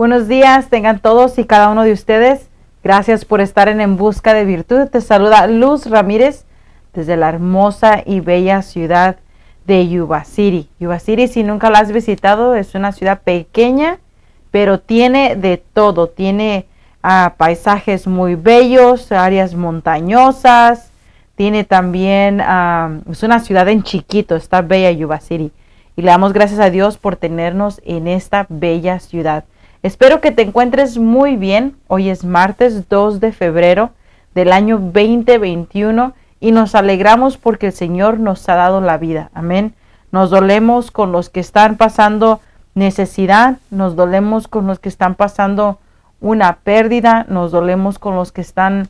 Buenos días, tengan todos y cada uno de ustedes. Gracias por estar En Busca de Virtud. Te saluda Luz Ramírez desde la hermosa y bella ciudad de Yuba City. Yuba City, si nunca la has visitado, es una ciudad pequeña, pero tiene de todo. Tiene paisajes muy bellos, áreas montañosas. Tiene también, es una ciudad en chiquito, está bella Yuba City. Y le damos gracias a Dios por tenernos en esta bella ciudad. Espero que te encuentres muy bien. Hoy es martes 2 de febrero del año 2021 y nos alegramos porque el Señor nos ha dado la vida. Amén. Nos dolemos con los que están pasando necesidad, nos dolemos con los que están pasando una pérdida, nos dolemos con los que están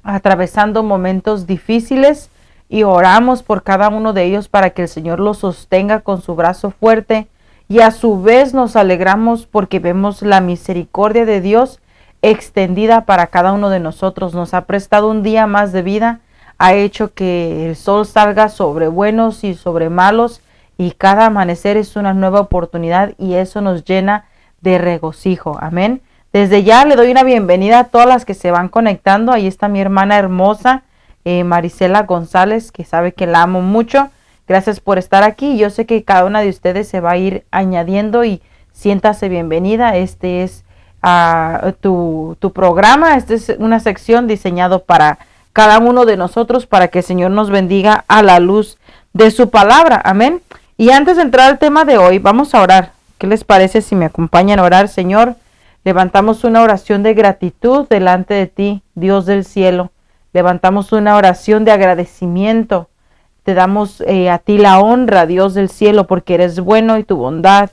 atravesando momentos difíciles y oramos por cada uno de ellos para que el Señor los sostenga con su brazo fuerte. Y a su vez nos alegramos porque vemos la misericordia de Dios extendida para cada uno de nosotros. Nos ha prestado un día más de vida, ha hecho que el sol salga sobre buenos y sobre malos, y cada amanecer es una nueva oportunidad y eso nos llena de regocijo. Amén. Desde ya le doy una bienvenida a todas las que se van conectando. Ahí está mi hermana hermosa, Marisela González, que sabe que la amo mucho. Gracias por estar aquí. Yo sé que cada una de ustedes se va a ir añadiendo y siéntase bienvenida. Este es tu programa. Esta es una sección diseñado para cada uno de nosotros para que el Señor nos bendiga a la luz de su palabra. Amén. Y antes de entrar al tema de hoy, vamos a orar. ¿Qué les parece si me acompañan a orar? Señor, levantamos una oración de gratitud delante de ti, Dios del cielo. Levantamos una oración de agradecimiento. Te damos a ti la honra, Dios del cielo, porque eres bueno y tu bondad,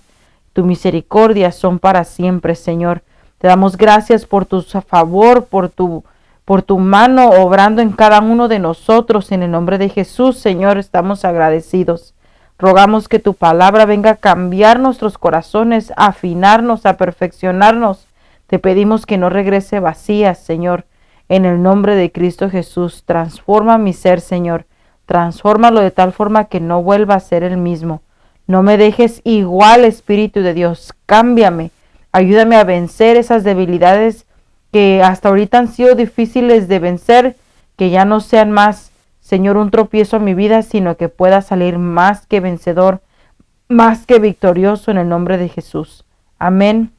tu misericordia son para siempre, Señor. Te damos gracias por tu favor, por tu mano obrando en cada uno de nosotros. En el nombre de Jesús, Señor, estamos agradecidos. Rogamos que tu palabra venga a cambiar nuestros corazones, a afinarnos, a perfeccionarnos. Te pedimos que no regrese vacía, Señor. En el nombre de Cristo Jesús, transforma mi ser, Señor. Transfórmalo de tal forma que no vuelva a ser el mismo. No me dejes igual, Espíritu de Dios. Cámbiame. Ayúdame a vencer esas debilidades que hasta ahorita han sido difíciles de vencer. Que ya no sean más, Señor, un tropiezo a mi vida, sino que pueda salir más que vencedor, más que victorioso en el nombre de Jesús. Amén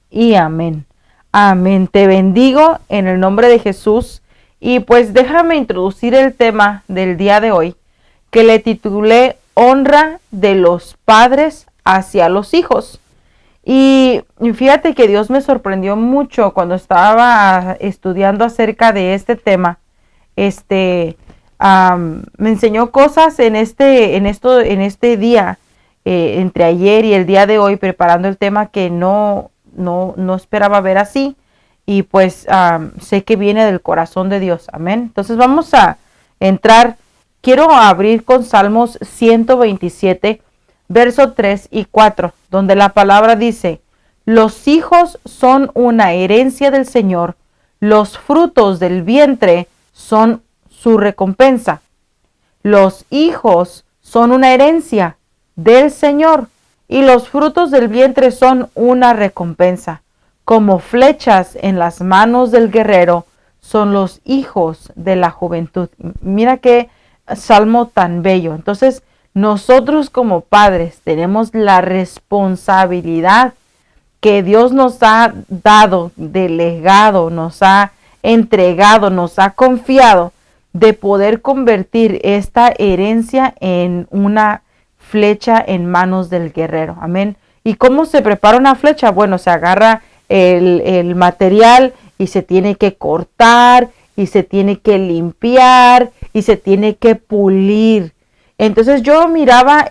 y amén. Amén. Te bendigo en el nombre de Jesús. Y pues déjame introducir el tema del día de hoy, que le titulé Honra de los padres hacia los hijos. Y fíjate que Dios me sorprendió mucho cuando estaba estudiando acerca de este tema. Me enseñó cosas en este día, entre ayer y el día de hoy, preparando el tema que no esperaba ver así. Y pues sé que viene del corazón de Dios. Amén. Entonces vamos a entrar. Quiero abrir con Salmos 127, verso 3 y 4, donde la palabra dice: los hijos son una herencia del Señor, los frutos del vientre son su recompensa. Los hijos son una herencia del Señor y los frutos del vientre son una recompensa. Como flechas en las manos del guerrero son los hijos de la juventud. Mira qué salmo tan bello. Entonces, nosotros como padres tenemos la responsabilidad que Dios nos ha dado, delegado, nos ha entregado, nos ha confiado de poder convertir esta herencia en una flecha en manos del guerrero. Amén. ¿Y cómo se prepara una flecha? Bueno, se agarra el material y se tiene que cortar y se tiene que limpiar y se tiene que pulir. Entonces yo miraba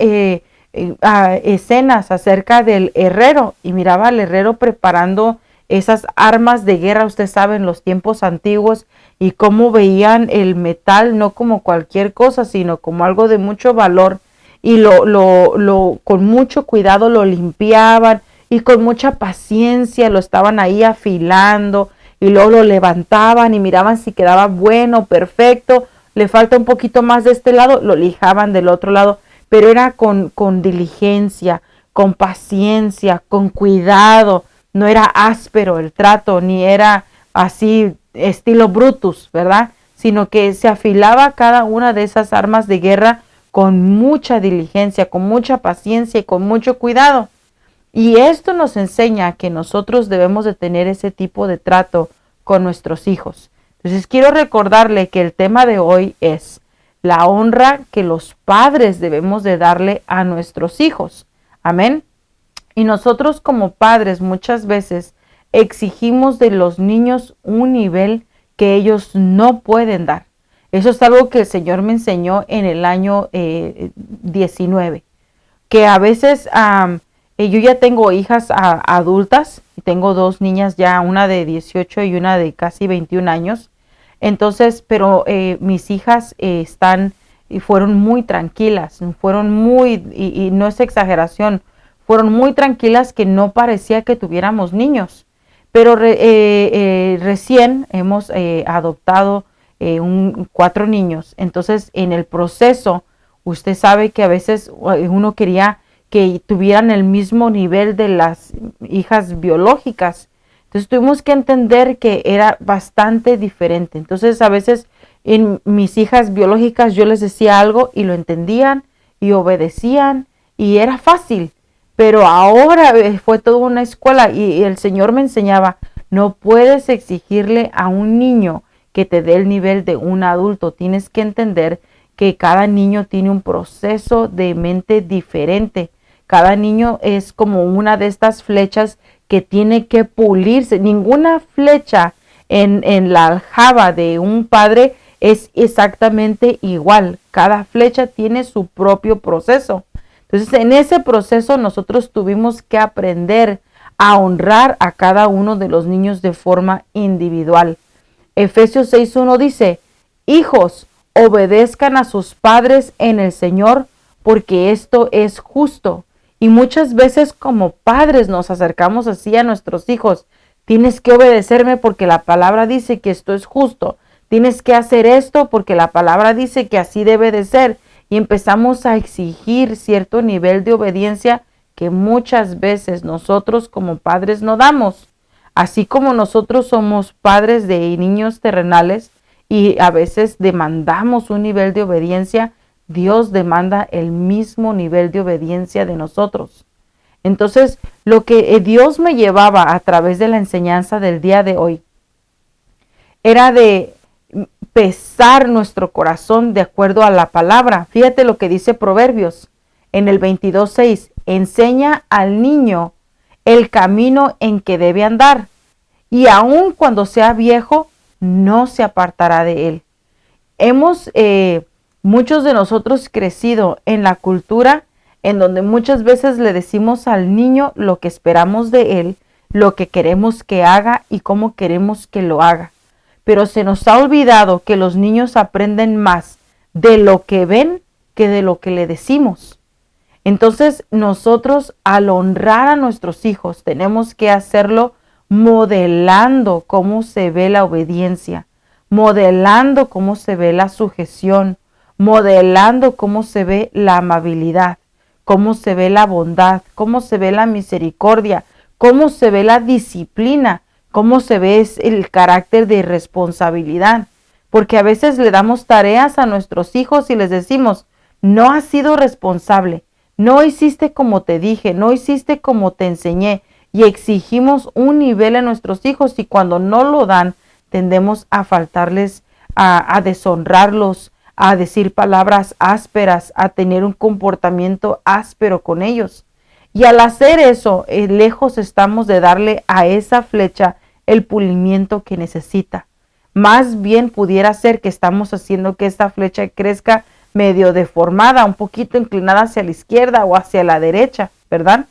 escenas acerca del herrero y miraba al herrero preparando esas armas de guerra. Usted sabe, en los tiempos antiguos, y cómo veían el metal no como cualquier cosa, sino como algo de mucho valor, y con mucho cuidado lo limpiaban y con mucha paciencia lo estaban ahí afilando, y luego lo levantaban y miraban si quedaba bueno, perfecto. Le falta un poquito más de este lado, lo lijaban del otro lado, pero era con diligencia, con paciencia, con cuidado. no era áspero el trato, ni era así estilo Brutus, ¿verdad? Sino que se afilaba cada una de esas armas de guerra con mucha diligencia, con mucha paciencia y con mucho cuidado. Y esto nos enseña que nosotros debemos de tener ese tipo de trato con nuestros hijos. Entonces quiero recordarle que el tema de hoy es la honra que los padres debemos de darle a nuestros hijos. Amén. Y nosotros como padres muchas veces exigimos de los niños un nivel que ellos no pueden dar. Eso es algo que el Señor me enseñó en el año 19, que a veces yo ya tengo hijas adultas, y tengo dos niñas ya, una de 18 y una de casi 21 años. Entonces, pero mis hijas están y fueron muy tranquilas, fueron muy, y no es exageración, fueron muy tranquilas que no parecía que tuviéramos niños. Pero recién hemos adoptado 4 niños. Entonces, en el proceso, usted sabe que a veces uno quería que tuvieran el mismo nivel de las hijas biológicas. Entonces tuvimos que entender que era bastante diferente. Entonces a veces en mis hijas biológicas yo les decía algo y lo entendían y obedecían y era fácil. Pero ahora fue toda una escuela y el Señor me enseñaba, no puedes exigirle a un niño que te dé el nivel de un adulto. Tienes que entender que cada niño tiene un proceso de mente diferente. Cada niño es como una de estas flechas que tiene que pulirse. Ninguna flecha en la aljaba de un padre es exactamente igual. Cada flecha tiene su propio proceso. Entonces, en ese proceso nosotros tuvimos que aprender a honrar a cada uno de los niños de forma individual. Efesios 6:1 dice, hijos, obedezcan a sus padres en el Señor, porque esto es justo. Y muchas veces como padres nos acercamos así a nuestros hijos. Tienes que obedecerme porque la palabra dice que esto es justo. Tienes que hacer esto porque la palabra dice que así debe de ser. Y empezamos a exigir cierto nivel de obediencia que muchas veces nosotros como padres no damos. Así como nosotros somos padres de niños terrenales y a veces demandamos un nivel de obediencia, Dios demanda el mismo nivel de obediencia de nosotros. Entonces, lo que Dios me llevaba a través de la enseñanza del día de hoy era de pesar nuestro corazón de acuerdo a la palabra. Fíjate lo que dice Proverbios en el 22:6. Enseña al niño el camino en que debe andar, y aun cuando sea viejo, no se apartará de él. Hemos muchos de nosotros crecido en la cultura en donde muchas veces le decimos al niño lo que esperamos de él, lo que queremos que haga y cómo queremos que lo haga. Pero se nos ha olvidado que los niños aprenden más de lo que ven que de lo que le decimos. Entonces nosotros al honrar a nuestros hijos tenemos que hacerlo modelando cómo se ve la obediencia, modelando cómo se ve la sujeción, modelando cómo se ve la amabilidad, cómo se ve la bondad, cómo se ve la misericordia, cómo se ve la disciplina, cómo se ve el carácter de responsabilidad. Porque a veces le damos tareas a nuestros hijos y les decimos, no has sido responsable, no hiciste como te dije, no hiciste como te enseñé. Y exigimos un nivel a nuestros hijos y cuando no lo dan, tendemos a faltarles, a deshonrarlos, a decir palabras ásperas, a tener un comportamiento áspero con ellos. Y al hacer eso, lejos estamos de darle a esa flecha el pulimiento que necesita. Más bien pudiera ser que estamos haciendo que esta flecha crezca medio deformada, un poquito inclinada hacia la izquierda o hacia la derecha, ¿verdad?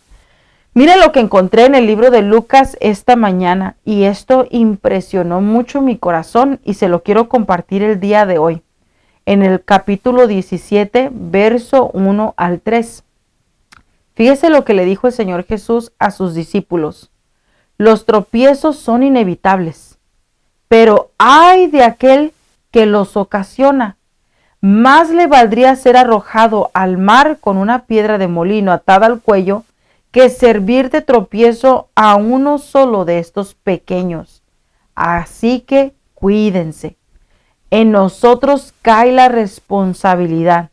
Mira lo que encontré en el libro de Lucas esta mañana y esto impresionó mucho mi corazón y se lo quiero compartir el día de hoy. En el capítulo 17, verso 1 al 3. Fíjese lo que le dijo el Señor Jesús a sus discípulos. Los tropiezos son inevitables, pero ay de aquel que los ocasiona. Más le valdría ser arrojado al mar con una piedra de molino atada al cuello que servir de tropiezo a uno solo de estos pequeños. Así que cuídense. En nosotros cae la responsabilidad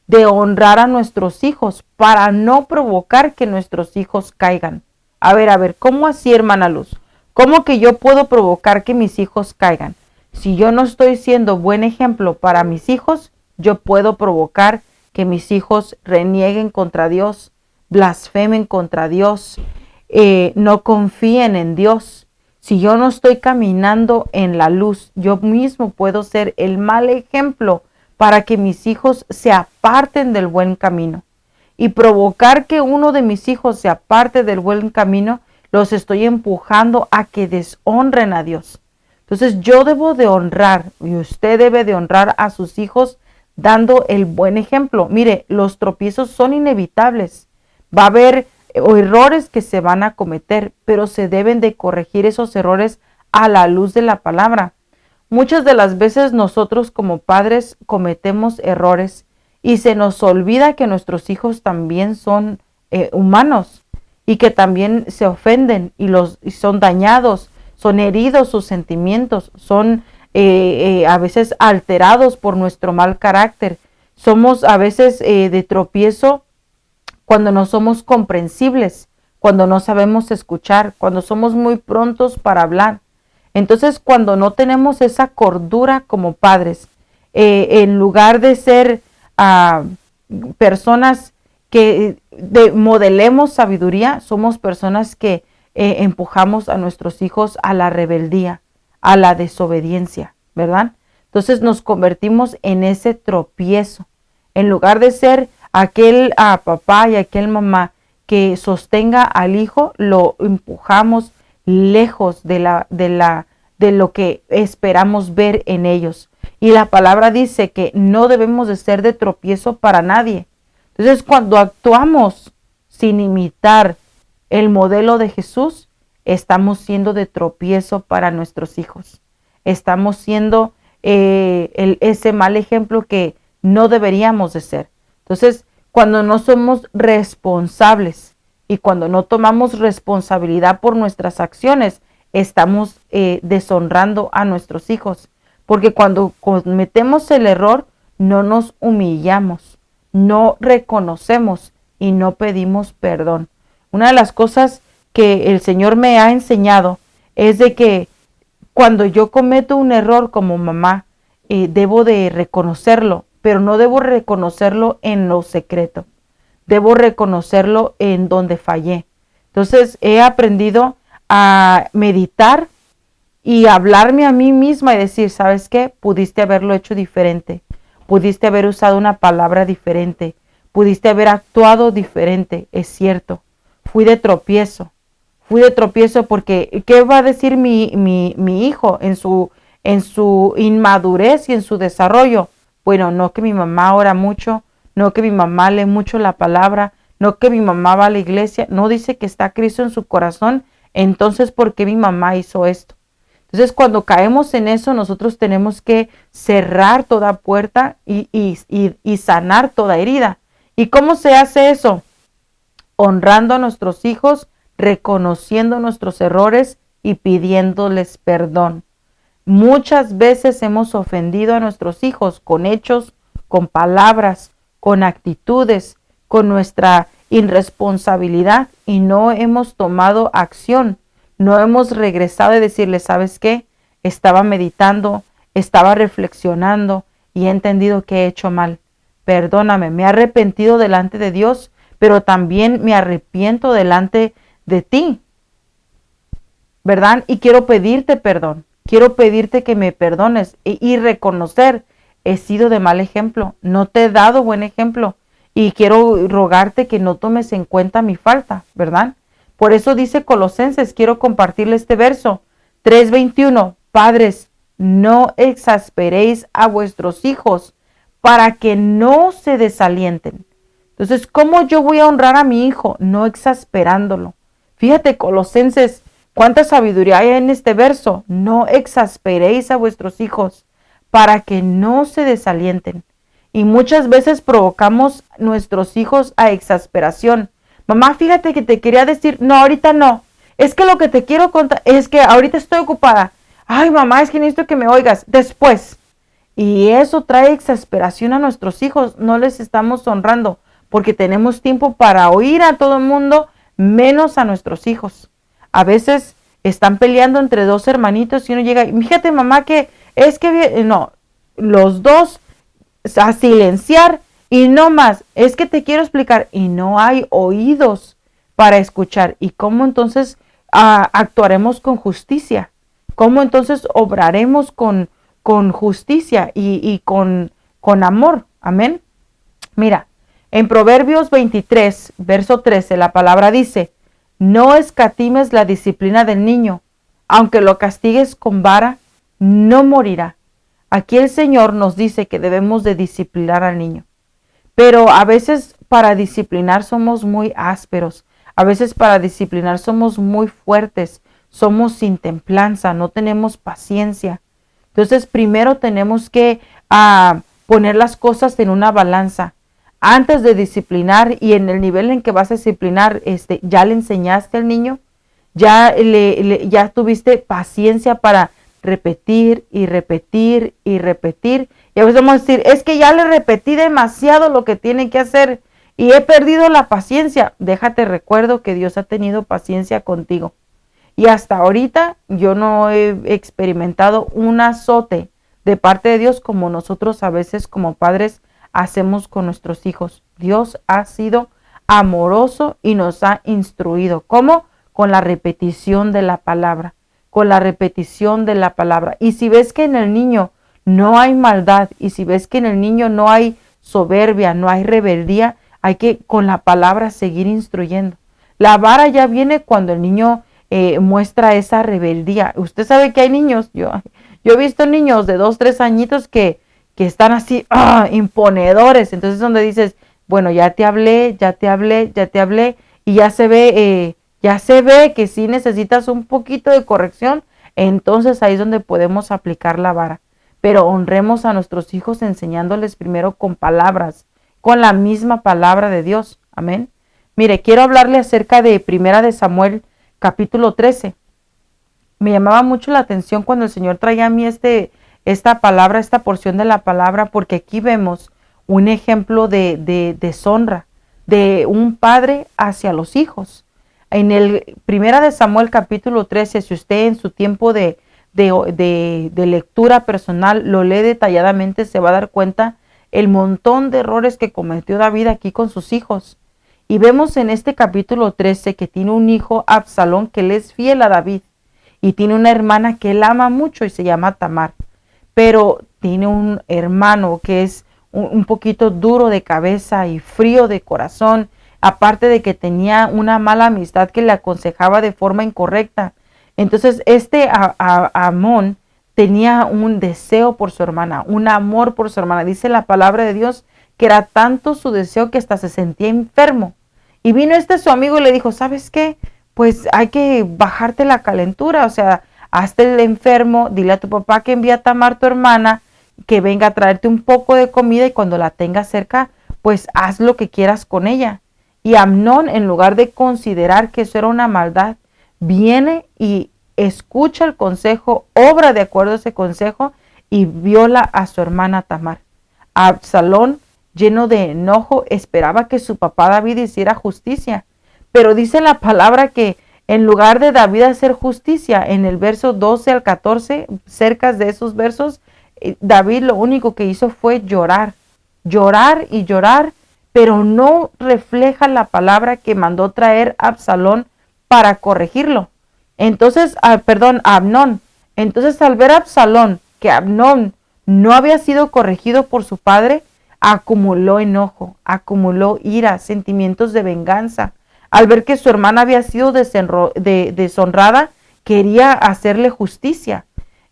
de honrar a nuestros hijos para no provocar que nuestros hijos caigan. A ver, ¿cómo así, hermana Luz? ¿Cómo que yo puedo provocar que mis hijos caigan? Si yo no estoy siendo buen ejemplo para mis hijos, yo puedo provocar que mis hijos renieguen contra Dios, blasfemen contra Dios, no confíen en Dios. Si yo no estoy caminando en la luz, yo mismo puedo ser el mal ejemplo para que mis hijos se aparten del buen camino. Y provocar que uno de mis hijos se aparte del buen camino, los estoy empujando a que deshonren a Dios. Entonces yo debo de honrar, y usted debe de honrar a sus hijos dando el buen ejemplo. Mire, los tropiezos son inevitables. Va a haber errores que se van a cometer, pero se deben de corregir esos errores a la luz de la palabra. Muchas de las veces nosotros como padres cometemos errores y se nos olvida que nuestros hijos también son humanos y que también se ofenden y son dañados, son heridos sus sentimientos, son a veces alterados por nuestro mal carácter. Somos a veces de tropiezo cuando no somos comprensibles, cuando no sabemos escuchar, cuando somos muy prontos para hablar. Entonces, cuando no tenemos esa cordura como padres, en lugar de ser personas que modelemos sabiduría, somos personas que empujamos a nuestros hijos a la rebeldía, a la desobediencia, ¿verdad? Entonces nos convertimos en ese tropiezo. En lugar de ser aquel papá y aquel mamá que sostenga al hijo, lo empujamos lejos de lo que esperamos ver en ellos. Y la palabra dice que no debemos de ser de tropiezo para nadie. Entonces, cuando actuamos sin imitar el modelo de Jesús, estamos siendo de tropiezo para nuestros hijos. Estamos siendo ese mal ejemplo que no deberíamos de ser. Entonces, cuando no somos responsables y cuando no tomamos responsabilidad por nuestras acciones, estamos deshonrando a nuestros hijos. Porque cuando cometemos el error, no nos humillamos, no reconocemos y no pedimos perdón. Una de las cosas que el Señor me ha enseñado es de que cuando yo cometo un error como mamá, debo de reconocerlo, pero no debo reconocerlo en lo secreto. Debo reconocerlo en donde fallé. Entonces he aprendido a meditar y hablarme a mí misma y decir, ¿sabes qué? Pudiste haberlo hecho diferente. Pudiste haber usado una palabra diferente. Pudiste haber actuado diferente. Es cierto. Fui de tropiezo. Fui de tropiezo porque ¿qué va a decir mi hijo en su inmadurez y en su desarrollo? Bueno, no que mi mamá ora mucho, no que mi mamá lee mucho la palabra, no que mi mamá va a la iglesia, no dice que está Cristo en su corazón, entonces ¿por qué mi mamá hizo esto? Entonces cuando caemos en eso, nosotros tenemos que cerrar toda puerta y sanar toda herida. ¿Y cómo se hace eso? Honrando a nuestros hijos, reconociendo nuestros errores y pidiéndoles perdón. Muchas veces hemos ofendido a nuestros hijos con hechos, con palabras, con actitudes, con nuestra irresponsabilidad y no hemos tomado acción. No hemos regresado y decirle, ¿sabes qué? Estaba meditando, estaba reflexionando y he entendido que he hecho mal. Perdóname, me he arrepentido delante de Dios, pero también me arrepiento delante de ti, ¿verdad? Y quiero pedirte perdón. Quiero pedirte que me perdones y reconocer, he sido de mal ejemplo, no te he dado buen ejemplo y quiero rogarte que no tomes en cuenta mi falta, ¿verdad? Por eso dice Colosenses, quiero compartirle este verso, 3:21, padres, no exasperéis a vuestros hijos para que no se desalienten. Entonces, ¿cómo yo voy a honrar a mi hijo? No exasperándolo. Fíjate, Colosenses, cuánta sabiduría hay en este verso. No exasperéis a vuestros hijos para que no se desalienten. Y muchas veces provocamos nuestros hijos a exasperación. mamá, fíjate que te quería decir, no, ahorita no, es que lo que te quiero contar, es que ahorita estoy ocupada, ay mamá, es que necesito que me oigas, después. Y eso trae exasperación a nuestros hijos, no les estamos honrando, porque tenemos tiempo para oír a todo el mundo, menos a nuestros hijos. A veces están peleando entre dos hermanitos y uno llega, fíjate mamá que es que, no, los dos a silenciar y no más, es que te quiero explicar y no hay oídos para escuchar. ¿Y cómo entonces actuaremos con justicia? ¿Cómo entonces obraremos con justicia y con amor? Amén. Mira, en Proverbios 23, verso 13, la palabra dice, no escatimes la disciplina del niño, aunque lo castigues con vara, no morirá. Aquí el Señor nos dice que debemos de disciplinar al niño. Pero a veces para disciplinar somos muy ásperos. A veces para disciplinar somos muy fuertes. Somos sin templanza, no tenemos paciencia. Entonces primero tenemos que poner las cosas en una balanza. Antes de disciplinar y en el nivel en que vas a disciplinar, ya le enseñaste al niño, ya tuviste paciencia para repetir y repetir y repetir. Y a veces vamos a decir, es que ya le repetí demasiado lo que tiene que hacer y he perdido la paciencia. Déjate recuerdo que Dios ha tenido paciencia contigo. Y hasta ahorita yo no he experimentado un azote de parte de Dios como nosotros a veces como padres hacemos con nuestros hijos. Dios ha sido amoroso y nos ha instruido. ¿Cómo? Con la repetición de la palabra. Con la repetición de la palabra. Y si ves que en el niño no hay maldad y si ves que en el niño no hay soberbia, no hay rebeldía, hay que con la palabra seguir instruyendo. La vara ya viene cuando el niño muestra esa rebeldía. Usted sabe que hay niños, yo he visto niños de 2, 3 añitos que están así imponedores. Entonces donde dices, bueno, ya te hablé, y ya se ve que si necesitas un poquito de corrección, entonces ahí es donde podemos aplicar la vara. Pero honremos a nuestros hijos enseñándoles primero con palabras, con la misma palabra de Dios. Amén. Mire, quiero hablarle acerca de Primera de Samuel, capítulo 13. Me llamaba mucho la atención cuando el Señor traía a mí esta palabra, esta porción de la palabra, porque aquí vemos un ejemplo de deshonra de un padre hacia los hijos. En el Primera de Samuel capítulo 13, si usted en su tiempo de lectura personal lo lee detalladamente, se va a dar cuenta el montón de errores que cometió David aquí con sus hijos. Y vemos en este capítulo 13 que tiene un hijo, Absalón, que le es fiel a David. Y tiene una hermana que él ama mucho y se llama Tamar. Pero tiene un hermano que es un poquito duro de cabeza y frío de corazón. Aparte de que tenía una mala amistad que le aconsejaba de forma incorrecta. Entonces Amón tenía un deseo por su hermana, un amor por su hermana. Dice la palabra de Dios que era tanto su deseo que hasta se sentía enfermo. Y vino su amigo y le dijo, ¿sabes qué? Pues hay que bajarte la calentura, o sea, hazte el enfermo, dile a tu papá que envía a Tamar, tu hermana, que venga a traerte un poco de comida y cuando la tengas cerca, pues haz lo que quieras con ella. Y Amnón, en lugar de considerar que eso era una maldad, viene y escucha el consejo, obra de acuerdo a ese consejo y viola a su hermana Tamar. Absalón, lleno de enojo, esperaba que su papá David hiciera justicia. Pero dice la palabra que en lugar de David hacer justicia, en el verso 12 al 14, cerca de esos versos, David lo único que hizo fue llorar y llorar, pero no refleja la palabra que mandó traer Absalón para corregirlo. Entonces, Amnón. Entonces, al ver a Absalón que Amnón no había sido corregido por su padre, acumuló enojo, acumuló ira, sentimientos de venganza. Al ver que su hermana había sido deshonrada, quería hacerle justicia.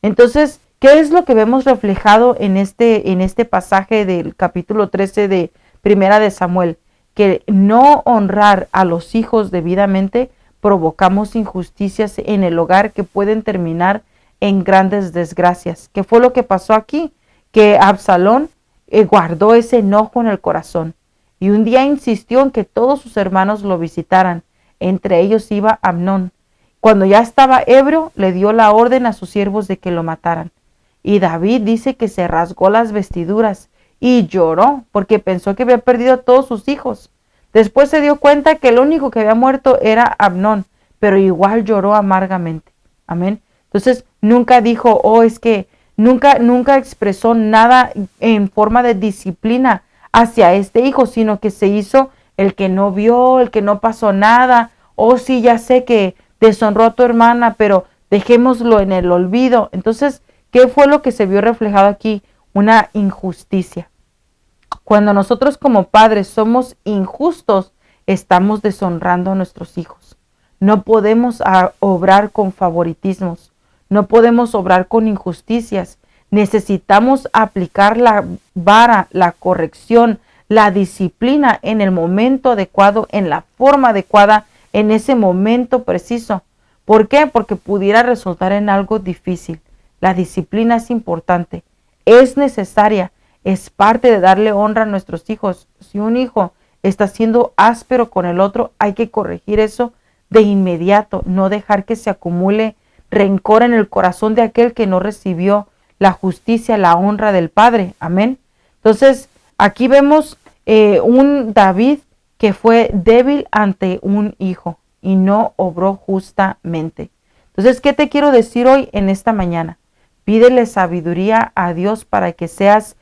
Entonces, ¿qué es lo que vemos reflejado en este pasaje del capítulo 13 de Primera de Samuel? Que no honrar a los hijos debidamente provocamos injusticias en el hogar que pueden terminar en grandes desgracias. ¿Qué fue lo que pasó aquí? Que Absalón guardó ese enojo en el corazón. y un día insistió en que todos sus hermanos lo visitaran. Entre ellos iba Amnón. Cuando ya estaba ebrio, le dio la orden a sus siervos de que lo mataran. Y David dice que se rasgó las vestiduras y lloró porque pensó que había perdido a todos sus hijos. Después se dio cuenta que el único que había muerto era Amnón, pero igual lloró amargamente. Amén. Entonces nunca dijo, es que nunca expresó nada en forma de disciplina hacia este hijo, sino que se hizo el que no vio, el que no pasó nada. Sí, ya sé que deshonró a tu hermana, pero dejémoslo en el olvido. Entonces, ¿qué fue lo que se vio reflejado aquí? Una injusticia. Cuando nosotros como padres somos injustos, estamos deshonrando a nuestros hijos. No podemos obrar con favoritismos. No podemos obrar con injusticias. Necesitamos aplicar la vara, la corrección, la disciplina en el momento adecuado, en la forma adecuada, en ese momento preciso. ¿Por qué? Porque pudiera resultar en algo difícil. La disciplina es importante, es necesaria, es parte de darle honra a nuestros hijos. Si un hijo está siendo áspero con el otro, hay que corregir eso de inmediato, no dejar que se acumule rencor en el corazón de aquel que no recibió la justicia, la honra del Padre. Amén. Entonces, aquí vemos un David que fue débil ante un hijo y no obró justamente. Entonces, ¿qué te quiero decir hoy en esta mañana? Pídele sabiduría a Dios para que seas,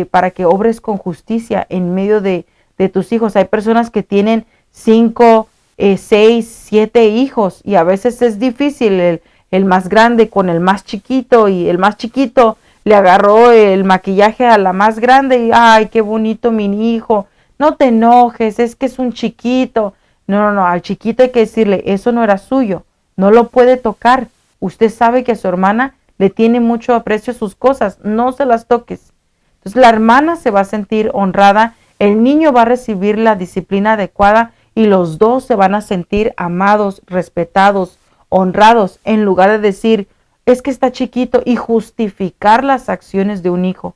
para que obres con justicia en medio de tus hijos. Hay personas que tienen 5, 6, 7 hijos y a veces es difícil el más grande con el más chiquito y el más chiquito le agarró el maquillaje a la más grande y ay, qué bonito mi hijo. No te enojes, es que es un chiquito. No, al chiquito hay que decirle, eso no era suyo, no lo puede tocar. Usted sabe que a su hermana le tiene mucho aprecio a sus cosas, no se las toques. Entonces la hermana se va a sentir honrada, el niño va a recibir la disciplina adecuada y los dos se van a sentir amados, respetados, honrados, en lugar de decir, es que está chiquito y justificar las acciones de un hijo.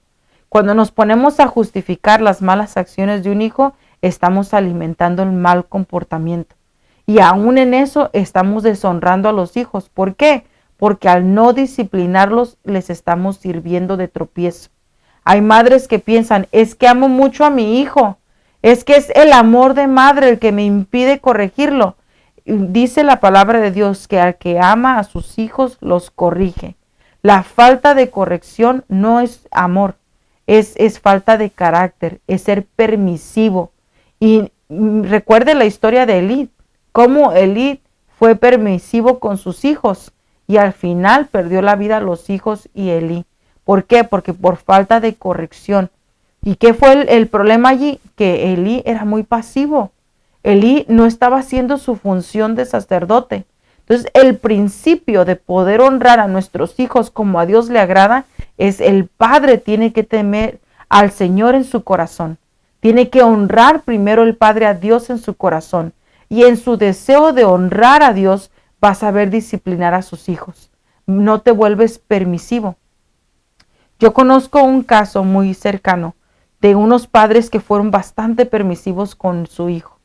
Cuando nos ponemos a justificar las malas acciones de un hijo, estamos alimentando el mal comportamiento. Y aún en eso estamos deshonrando a los hijos. ¿Por qué? Porque al no disciplinarlos les estamos sirviendo de tropiezo. Hay madres que piensan, es que amo mucho a mi hijo, es que es el amor de madre el que me impide corregirlo. Dice la palabra de Dios que al que ama a sus hijos los corrige. La falta de corrección no es amor, es falta de carácter, es ser permisivo. Y recuerde la historia de Elí, cómo Elí fue permisivo con sus hijos y al final perdió la vida los hijos y Elí. ¿Por qué? Porque por falta de corrección. ¿Y qué fue el problema allí? Que Elí era muy pasivo. Elí no estaba haciendo su función de sacerdote. Entonces, el principio de poder honrar a nuestros hijos como a Dios le agrada es el padre tiene que temer al Señor en su corazón. Tiene que honrar primero el padre a Dios en su corazón. Y en su deseo de honrar a Dios, va a saber disciplinar a sus hijos. No te vuelves permisivo. Yo conozco un caso muy cercano de unos padres que fueron bastante permisivos con su hijo.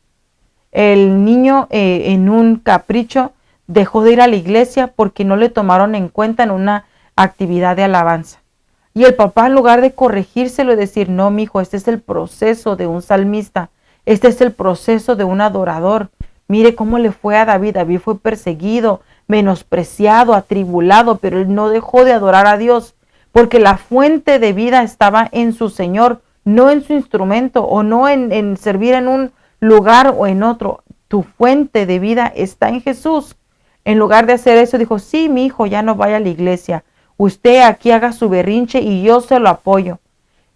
El niño en un capricho dejó de ir a la iglesia porque no le tomaron en cuenta en una actividad de alabanza. Y el papá, en lugar de corregírselo y decir, no, mijo, este es el proceso de un salmista, este es el proceso de un adorador. Mire cómo le fue a David. David fue perseguido, menospreciado, atribulado, pero él no dejó de adorar a Dios, porque la fuente de vida estaba en su Señor, no en su instrumento o no en servir en un lugar o en otro. Tu fuente de vida está en Jesús. En lugar de hacer eso, dijo, sí, mi hijo, ya no vaya a la iglesia. Usted aquí haga su berrinche y yo se lo apoyo.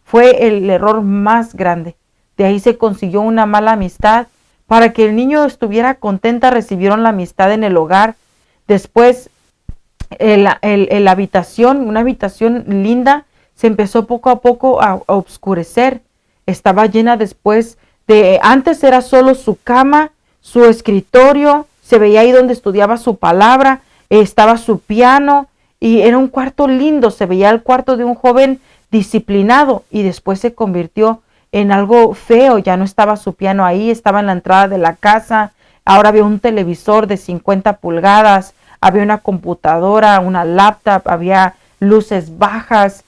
Fue el error más grande. De ahí se consiguió una mala amistad. Para que el niño estuviera contenta, recibieron la amistad en el hogar. Después, la habitación, una habitación linda, se empezó poco a poco a oscurecer. Estaba llena después antes era solo su cama, su escritorio, se veía ahí donde estudiaba su palabra, estaba su piano y era un cuarto lindo, se veía el cuarto de un joven disciplinado y después se convirtió en algo feo. Ya no estaba su piano ahí, estaba en la entrada de la casa. Ahora había un televisor de 50 pulgadas, había una computadora, una laptop, había luces bajas,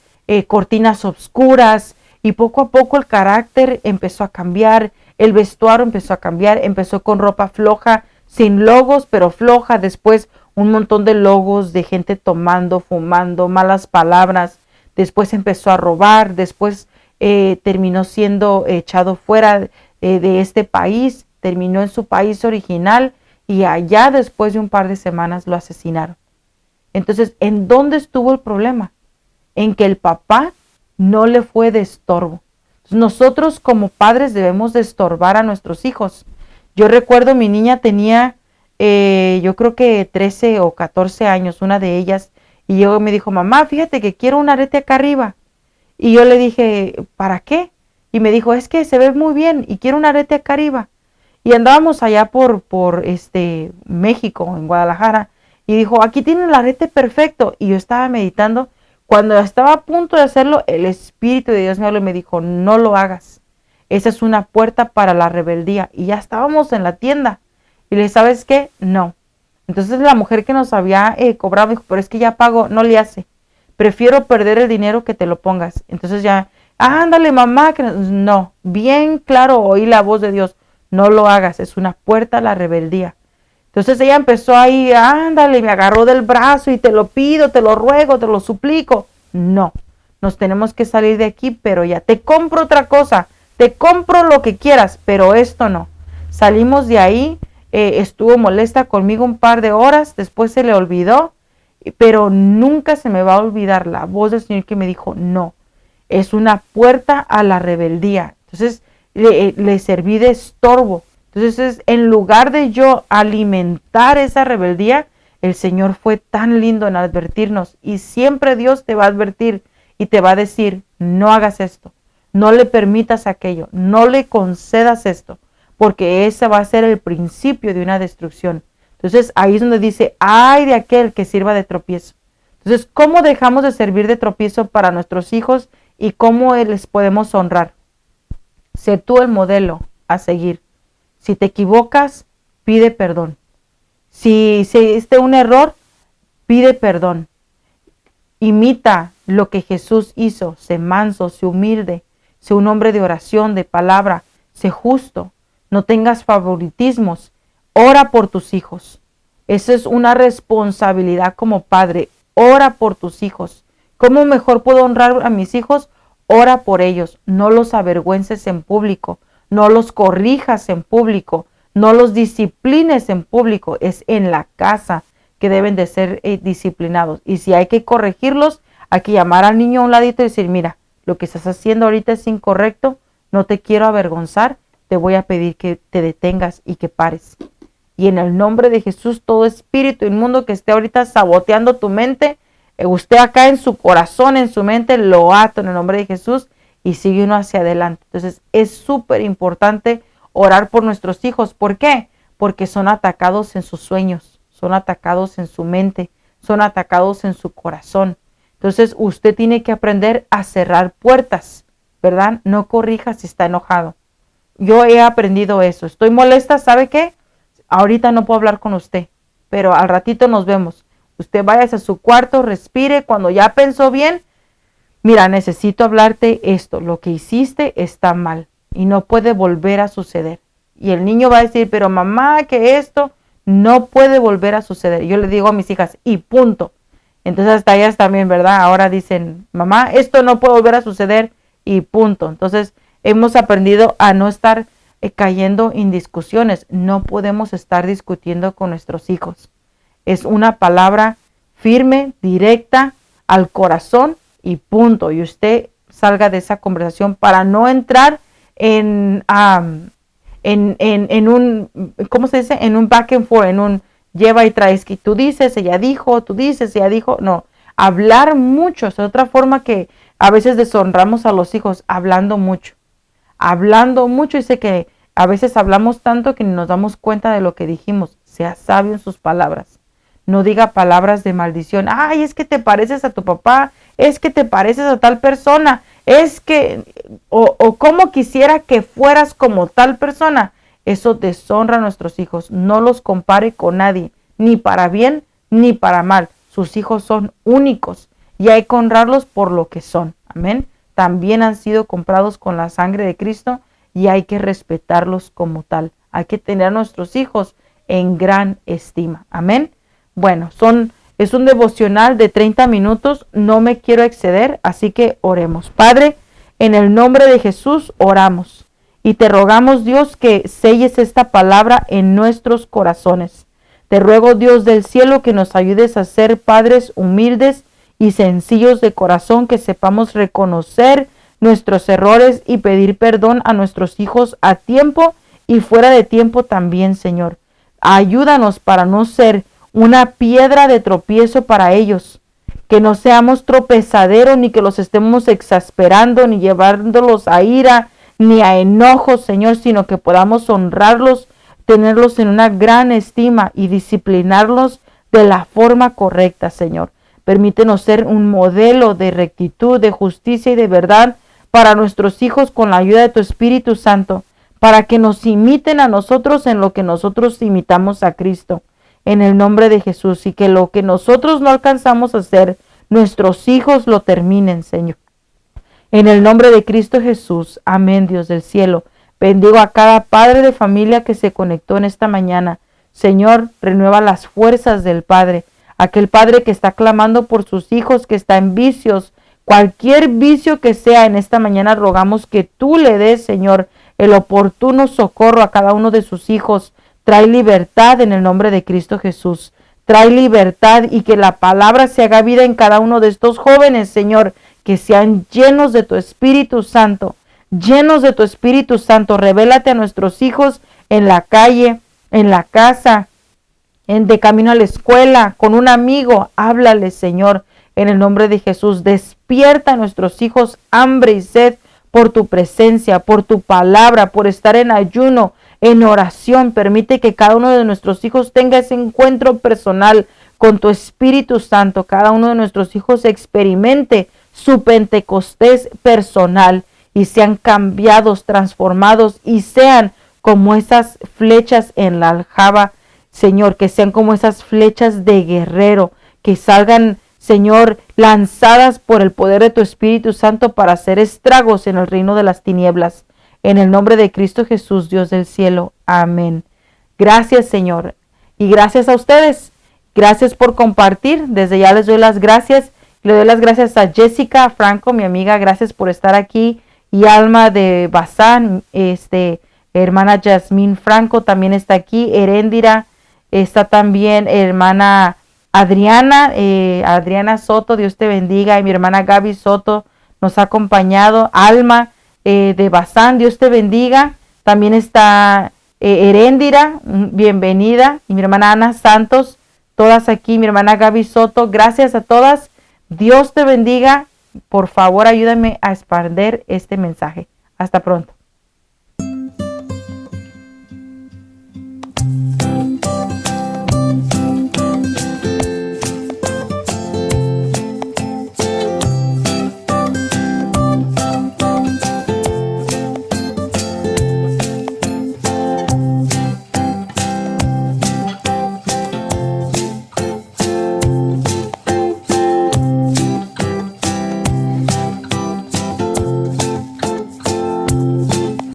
cortinas oscuras, y poco a poco el carácter empezó a cambiar, el vestuario empezó a cambiar, empezó con ropa floja, sin logos, pero floja. Después un montón de logos de gente tomando, fumando, malas palabras. Después empezó a robar, después terminó siendo echado fuera de este país, terminó en su país original, y allá después de un par de semanas lo asesinaron. Entonces, ¿en dónde estuvo el problema? En que el papá no le fue de estorbo. Nosotros como padres debemos de estorbar a nuestros hijos. Yo recuerdo mi niña tenía, yo creo que 13 o 14 años, una de ellas, y yo me dijo, mamá, fíjate que quiero un arete acá arriba. Y yo le dije, ¿para qué? Y me dijo, es que se ve muy bien y quiero un arete acá arriba. Y andábamos allá por México, en Guadalajara, y dijo, aquí tiene el arete perfecto. Y yo estaba meditando. Cuando estaba a punto de hacerlo, el Espíritu de Dios me habló y me dijo, no lo hagas. Esa es una puerta para la rebeldía. Y ya estábamos en la tienda. Y le dije, ¿sabes qué? No. Entonces la mujer que nos había cobrado dijo, pero es que ya pago, no le hace. Prefiero perder el dinero que te lo pongas. Entonces ya, ándale mamá, que no, bien claro, oí la voz de Dios, no lo hagas, es una puerta a la rebeldía. Entonces ella empezó ahí, ándale, me agarró del brazo y te lo pido, te lo ruego, te lo suplico. No, nos tenemos que salir de aquí, pero ya, te compro otra cosa, te compro lo que quieras, pero esto no. Salimos de ahí, estuvo molesta conmigo un par de horas, después se le olvidó, pero nunca se me va a olvidar la voz del Señor que me dijo, no, es una puerta a la rebeldía. Entonces le serví de estorbo. Entonces, en lugar de yo alimentar esa rebeldía, el Señor fue tan lindo en advertirnos, y siempre Dios te va a advertir y te va a decir, no hagas esto, no le permitas aquello, no le concedas esto, porque ese va a ser el principio de una destrucción. Entonces, ahí es donde dice, ay de aquel que sirva de tropiezo. Entonces, ¿cómo dejamos de servir de tropiezo para nuestros hijos y cómo les podemos honrar? Sé tú el modelo a seguir. Si te equivocas, pide perdón. Si hiciste un error, pide perdón. Imita lo que Jesús hizo. Sé manso, sé humilde, sé un hombre de oración, de palabra, sé justo. No tengas favoritismos. Ora por tus hijos. Esa es una responsabilidad como padre. Ora por tus hijos. ¿Cómo mejor puedo honrar a mis hijos? Ora por ellos. No los avergüences en público. No los corrijas en público, no los disciplines en público, es en la casa que deben de ser disciplinados. Y si hay que corregirlos, hay que llamar al niño a un ladito y decir, mira, lo que estás haciendo ahorita es incorrecto, no te quiero avergonzar, te voy a pedir que te detengas y que pares. Y en el nombre de Jesús, todo espíritu inmundo que esté ahorita saboteando tu mente, usted acá en su corazón, en su mente, lo ato en el nombre de Jesús, y sigue uno hacia adelante. Entonces es súper importante orar por nuestros hijos. ¿Por qué? Porque son atacados en sus sueños, son atacados en su mente, son atacados en su corazón. Entonces usted tiene que aprender a cerrar puertas, ¿verdad? No corrija si está enojado. Yo he aprendido eso. Estoy molesta, ¿sabe qué? Ahorita no puedo hablar con usted, pero al ratito nos vemos. Usted vaya a su cuarto, respire, cuando ya pensó bien, mira, necesito hablarte esto, lo que hiciste está mal y no puede volver a suceder. Y el niño va a decir, pero mamá, que esto no puede volver a suceder. Yo le digo a mis hijas, y punto. Entonces hasta ellas también, ¿verdad? Ahora dicen, mamá, esto no puede volver a suceder y punto. Entonces hemos aprendido a no estar cayendo en discusiones. No podemos estar discutiendo con nuestros hijos. Es una palabra firme, directa, al corazón, y punto. Y usted salga de esa conversación para no entrar en un, ¿cómo se dice? En un back and forth, en un lleva y traes, que tú dices, ella dijo, tú dices, ella dijo. No, hablar mucho es otra forma que a veces deshonramos a los hijos, hablando mucho. Hablando mucho, dice que a veces hablamos tanto que ni nos damos cuenta de lo que dijimos. Sea sabio en sus palabras. No diga palabras de maldición. Ay, es que te pareces a tu papá, es que te pareces a tal persona, es que, o cómo quisiera que fueras como tal persona, eso deshonra a nuestros hijos. No los compare con nadie, ni para bien ni para mal. Sus hijos son únicos y hay que honrarlos por lo que son. Amén. También han sido comprados con la sangre de Cristo y hay que respetarlos como tal. Hay que tener a nuestros hijos en gran estima. Amén. Bueno, es un devocional de 30 minutos. No me quiero exceder, así que oremos. Padre, en el nombre de Jesús oramos y te rogamos, Dios, que selles esta palabra en nuestros corazones. Te ruego, Dios del cielo, que nos ayudes a ser padres humildes y sencillos de corazón, que sepamos reconocer nuestros errores y pedir perdón a nuestros hijos a tiempo y fuera de tiempo también, Señor. Ayúdanos para no ser una piedra de tropiezo para ellos, que no seamos tropezaderos, ni que los estemos exasperando, ni llevándolos a ira, ni a enojo, Señor, sino que podamos honrarlos, tenerlos en una gran estima y disciplinarlos de la forma correcta, Señor. Permítenos ser un modelo de rectitud, de justicia y de verdad para nuestros hijos con la ayuda de tu Espíritu Santo, para que nos imiten a nosotros en lo que nosotros imitamos a Cristo, en el nombre de Jesús, y que lo que nosotros no alcanzamos a hacer, nuestros hijos lo terminen, Señor. En el nombre de Cristo Jesús, amén, Dios del cielo. Bendigo a cada padre de familia que se conectó en esta mañana. Señor, renueva las fuerzas del padre, aquel padre que está clamando por sus hijos, que está en vicios, cualquier vicio que sea. En esta mañana rogamos que tú le des, Señor, el oportuno socorro a cada uno de sus hijos. Trae libertad en el nombre de Cristo Jesús. Trae libertad y que la palabra se haga vida en cada uno de estos jóvenes, Señor, que sean llenos de tu Espíritu Santo. Llenos de tu Espíritu Santo. Revélate a nuestros hijos en la calle, en la casa, de camino a la escuela, con un amigo. Háblale, Señor, en el nombre de Jesús. Despierta a nuestros hijos hambre y sed por tu presencia, por tu palabra, por estar en ayuno, en oración. Permite que cada uno de nuestros hijos tenga ese encuentro personal con tu Espíritu Santo. Cada uno de nuestros hijos experimente su Pentecostés personal y sean cambiados, transformados y sean como esas flechas en la aljaba, Señor, que sean como esas flechas de guerrero, que salgan, Señor, lanzadas por el poder de tu Espíritu Santo para hacer estragos en el reino de las tinieblas. En el nombre de Cristo Jesús, Dios del cielo. Amén. Gracias, Señor. Y gracias a ustedes. Gracias por compartir. Desde ya les doy las gracias. Le doy las gracias a Jessica Franco, mi amiga. Gracias por estar aquí. Y Alma de Bazán, hermana Yasmín Franco también está aquí. Heréndira, está también hermana Adriana, Adriana Soto, Dios te bendiga. Y mi hermana Gaby Soto nos ha acompañado. Alma de Bazán, Dios te bendiga. También está Heréndira, bienvenida. Y mi hermana Ana Santos, todas aquí. Mi hermana Gaby Soto, gracias a todas. Dios te bendiga. Por favor, ayúdame a expandir este mensaje. Hasta pronto.